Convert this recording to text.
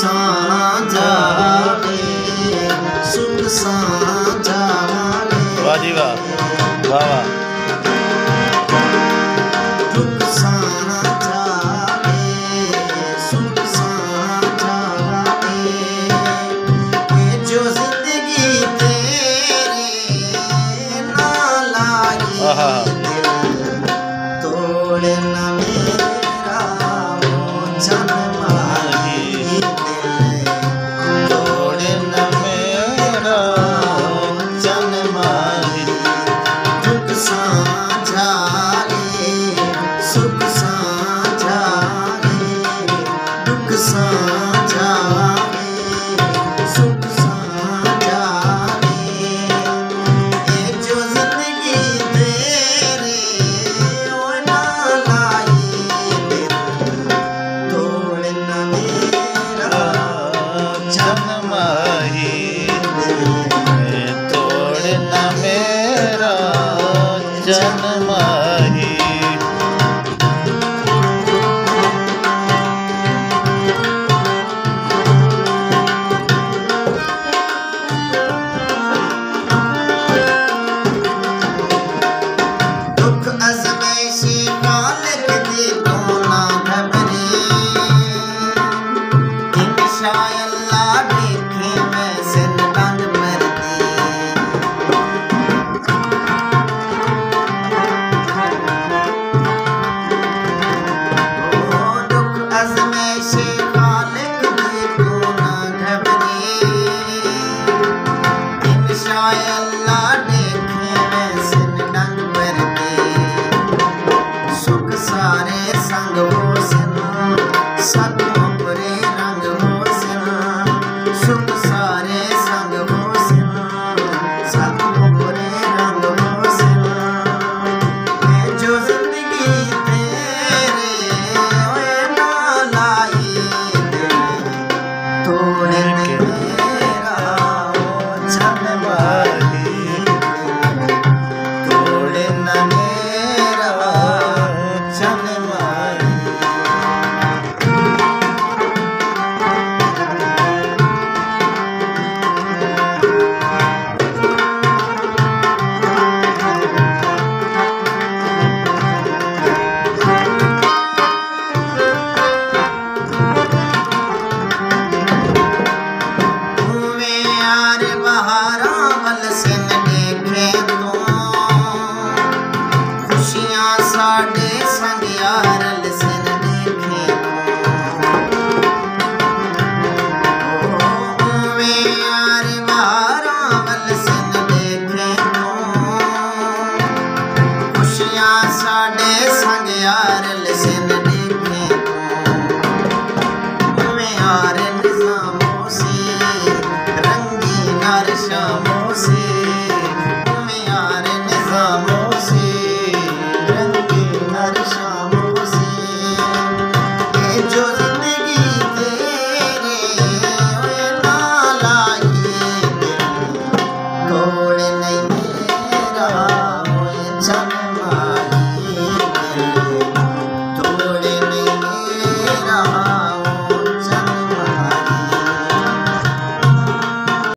साझा सुख साझा। वाह जी वाह, वाह वाह। दुख साझा सुख साझा, ये जो जिंदगी तेरे नाल आई, तोड़ न मेरा जन्म आई, तोड़ न मेरा जन्म आई। दुख साझा सुख साझा, दुख साझा सुख साझा, ये जो जिंदगी तेरे नाल आई, तोड़ न मेरा जन्म आई, तोड़ न मेरा जन्म